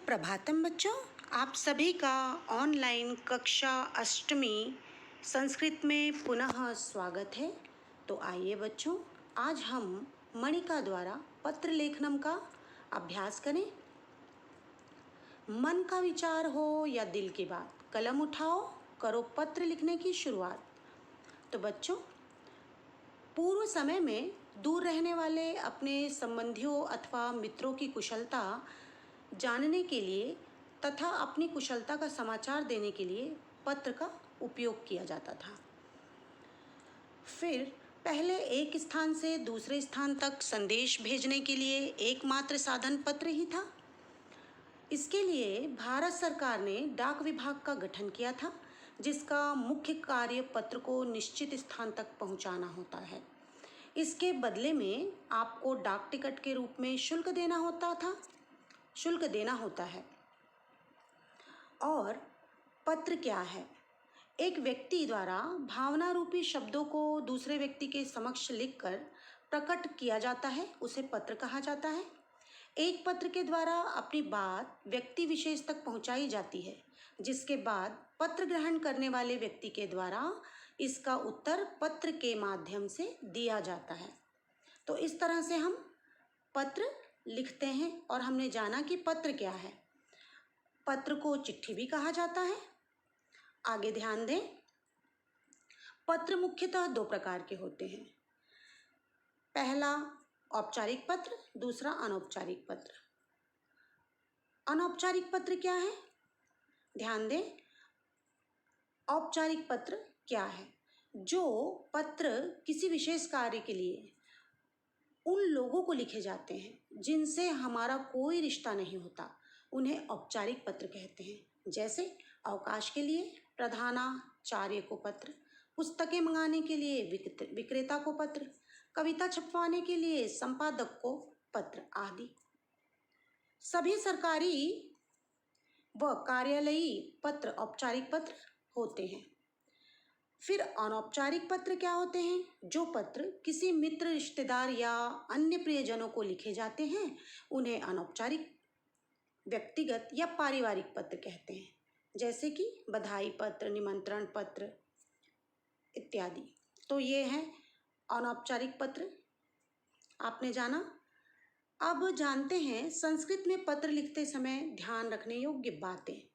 सुप्रभातम बच्चों, आप सभी का ऑनलाइन कक्षा अष्टमी संस्कृत में पुनः स्वागत है। तो आइए बच्चों, आज हम मणिका द्वारा पत्र लेखनम का अभ्यास करें। मन का विचार हो या दिल की बात, कलम उठाओ, करो पत्र लिखने की शुरुआत। तो बच्चों, पूर्व समय में दूर रहने वाले अपने संबंधियों अथवा मित्रों की कुशलता जानने के लिए तथा अपनी कुशलता का समाचार देने के लिए पत्र का उपयोग किया जाता था। फिर पहले एक स्थान से दूसरे स्थान तक संदेश भेजने के लिए एकमात्र साधन पत्र ही था। इसके लिए भारत सरकार ने डाक विभाग का गठन किया था, जिसका मुख्य कार्य पत्र को निश्चित स्थान तक पहुंचाना होता है। इसके बदले में आपको डाक टिकट के रूप में शुल्क देना होता है। और पत्र क्या है? एक व्यक्ति द्वारा भावना रूपी शब्दों को दूसरे व्यक्ति के समक्ष लिखकर प्रकट किया जाता है, उसे पत्र कहा जाता है। एक पत्र के द्वारा अपनी बात व्यक्ति विशेष तक पहुंचाई जाती है, जिसके बाद पत्र ग्रहण करने वाले व्यक्ति के द्वारा इसका उत्तर पत्र के माध्यम से दिया जाता है। तो इस तरह से हम पत्र लिखते हैं और हमने जाना कि पत्र क्या है। पत्र को चिट्ठी भी कहा जाता है। आगे ध्यान दें, पत्र मुख्यतः दो प्रकार के होते हैं। पहला औपचारिक पत्र, दूसरा अनौपचारिक पत्र। अनौपचारिक पत्र क्या है? ध्यान दें, औपचारिक पत्र क्या है? जो पत्र किसी विशेष कार्य के लिए उन लोगों को लिखे जाते हैं जिनसे हमारा कोई रिश्ता नहीं होता, उन्हें औपचारिक पत्र कहते हैं। जैसे अवकाश के लिए प्रधानाचार्य को पत्र, पुस्तकें मंगाने के लिए विक्रेता को पत्र, कविता छपवाने के लिए संपादक को पत्र आदि। सभी सरकारी व कार्यालयी पत्र औपचारिक पत्र होते हैं। फिर अनौपचारिक पत्र क्या होते हैं? जो पत्र किसी मित्र, रिश्तेदार या अन्य प्रियजनों को लिखे जाते हैं, उन्हें अनौपचारिक, व्यक्तिगत या पारिवारिक पत्र कहते हैं। जैसे कि बधाई पत्र, निमंत्रण पत्र इत्यादि। तो ये हैं अनौपचारिक पत्र, आपने जाना। अब जानते हैं संस्कृत में पत्र लिखते समय ध्यान रखने योग्य बातें।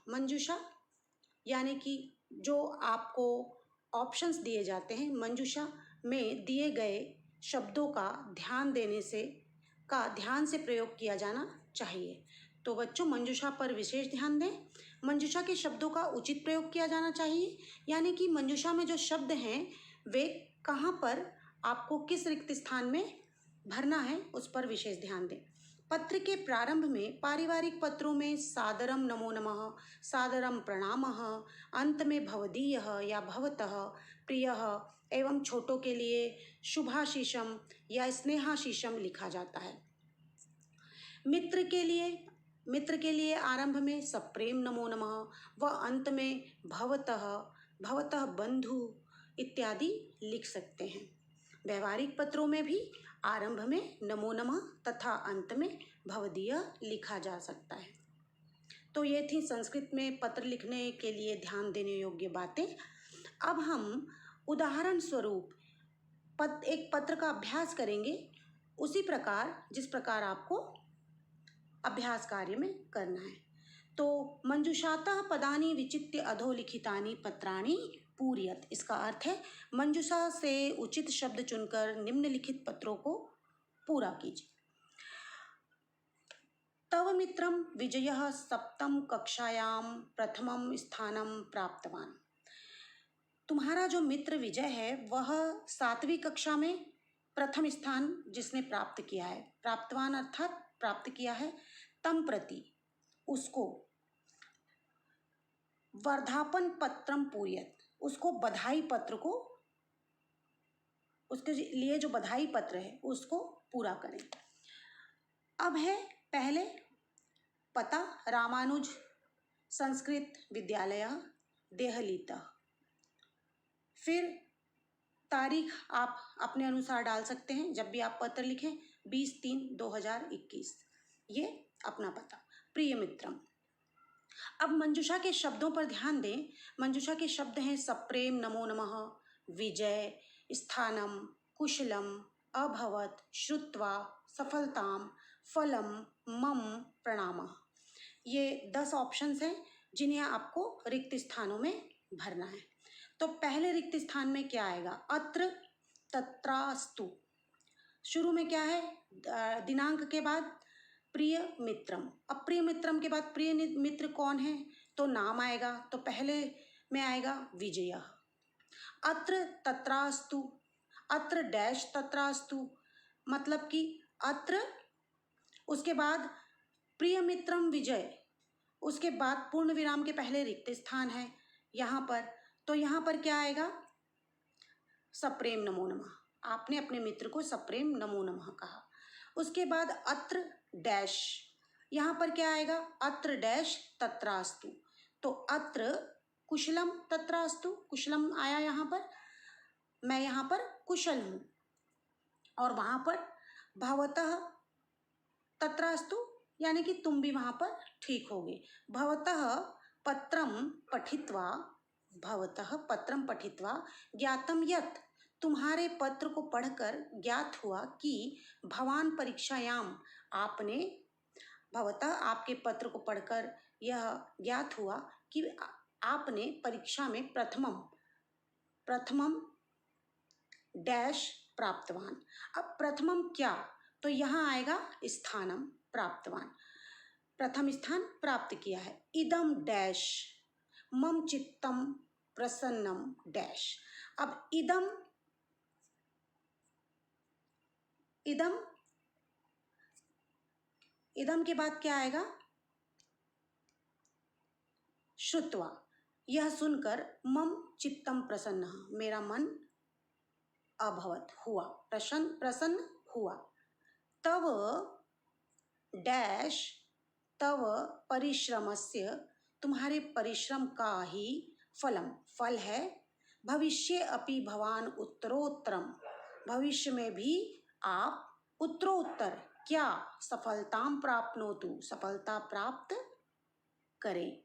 मंजूषा यानी कि जो आपको ऑप्शंस दिए जाते हैं, मंजूषा में दिए गए शब्दों का ध्यान से प्रयोग किया जाना चाहिए। तो बच्चों, मंजूषा पर विशेष ध्यान दें। मंजूषा के शब्दों का उचित प्रयोग किया जाना चाहिए, यानी कि मंजूषा में जो शब्द हैं वे कहाँ पर आपको किस रिक्त स्थान में भरना है, उस पर विशेष ध्यान दें। पत्र के प्रारंभ में पारिवारिक पत्रों में सादरम नमो नमः, सादरम प्रणामः, अंत में भवदीयः या भवतः प्रियः एवं छोटों के लिए शुभाशीषम या स्नेहाशीषम लिखा जाता है। मित्र के लिए आरंभ में सप्रेम नमो नमः व अंत में भवतः बंधु इत्यादि लिख सकते हैं। व्यवहारिक पत्रों में भी आरंभ में नमो नमः तथा अंत में भवदीय लिखा जा सकता है। तो ये थी संस्कृत में पत्र लिखने के लिए ध्यान देने योग्य बातें। अब हम उदाहरण स्वरूप एक पत्र का अभ्यास करेंगे, उसी प्रकार जिस प्रकार आपको अभ्यास कार्य में करना है। तो मंजूषातः पदानि विचित्य अधोलिखितानि पत्राणि पूरयत। इसका अर्थ है मंजूषा से उचित शब्द चुनकर निम्नलिखित पत्रों को पूरा कीजिए। तव मित्रम विजयः सप्तम कक्षायां प्रथमम स्थानम प्राप्तवान। तुम्हारा जो मित्र विजय है वह 7वीं कक्षा में प्रथम स्थान जिसने प्राप्त किया है, प्राप्तवान अर्थात प्राप्त किया है, तम प्रति उसको वर्धापन पत्रम पूरयत, उसको बधाई पत्र को, उसके लिए जो बधाई पत्र है उसको पूरा करें। अब है पहले पता, रामानुज संस्कृत विद्यालय देहलीतः। फिर तारीख आप अपने अनुसार डाल सकते हैं, जब भी आप पत्र लिखें 20/3/2021, ये अपना पता, प्रिय मित्रम। अब मंजूषा के शब्दों पर ध्यान दें। मंजूषा के शब्द हैं सप्रेम नमो नमः, विजय, स्थानम, कुशलम, अभवत, श्रुत्वा, सफलताम, फलम, मम, प्रणामः। ये 10 ऑप्शंस हैं जिन्हें आपको रिक्त स्थानों में भरना है। तो पहले रिक्त स्थान में क्या आएगा? अत्र, तत्रास्तु। शुरू में क्या है? दिनांक के बाद प्रिय मित्रम। अब प्रिय मित्रम के बाद प्रिय मित्र कौन है? तो नाम आएगा, तो पहले में आएगा विजय। अत्र तत्रास्तु, अत्र डैश तत्रास्तु, मतलब कि अत्र, उसके बाद प्रिय मित्रम विजय, उसके बाद पूर्ण विराम के पहले रिक्त स्थान है यहाँ पर। तो यहाँ पर क्या आएगा? सप्रेम नमो नमः। आपने अपने मित्र को सप्रेम नमो नमः कहा। उसके बाद अत्र डैश, यहाँ पर क्या आएगा? अत्र डैश तत्रास्तु। तो अत्र कुशलम तत्रास्तु, कुशलम आया यहाँ पर, मैं यहाँ पर कुशल हूँ। और वहाँ पर भवतः तत्रास्तु, यानी कि तुम भी वहाँ पर ठीक होगे। भवतः पत्रम पठित्वा, भवतः पत्रम पठित्वा ज्ञातम यत्, तुम्हारे पत्र को पढ़कर ज्ञात हुआ कि भवान परीक्षायाम, आपने, भवतः आपके पत्र को पढ़कर यह ज्ञात हुआ कि आपने परीक्षा में प्रथमम डैश प्राप्तवान। अब प्रथमम क्या? तो यहाँ आएगा स्थानम प्राप्तवान, प्रथम स्थान प्राप्त किया है। इदम डैश मम चित्तम प्रसन्नम डैश। अब इदम, इदम, इदम के बाद क्या आएगा? श्रुत्वा, यह सुनकर मम चित्तम प्रसन्न, मेरा मन अभवत हुआ, प्रसन्न हुआ। तव डैश, तव परिश्रमस्य, तुम्हारे परिश्रम का ही फलम, फल है। भविष्ये अपि भवान उत्तरोत्तरम, भविष्य में भी आप उत्तरोत्तर क्या? सफलताम प्राप्नोतु, सफलता प्राप्त करें।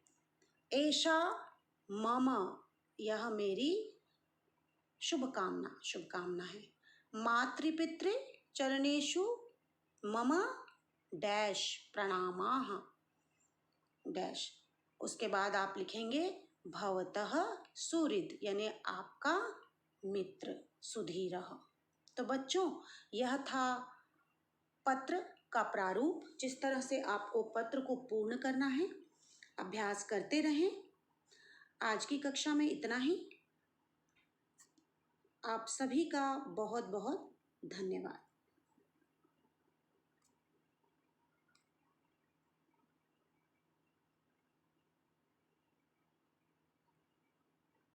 ऐसा मम, यह मेरी शुभकामना है। मातृपितृ चरणेषु मम डैश प्रणामाः डैश। उसके बाद आप लिखेंगे भवतः सुहृद, यानी आपका मित्र सुधीरः। तो बच्चों, यह था पत्र का प्रारूप, जिस तरह से आपको पत्र को पूर्ण करना है। अभ्यास करते रहें। आज की कक्षा में इतना ही। आप सभी का बहुत बहुत धन्यवाद।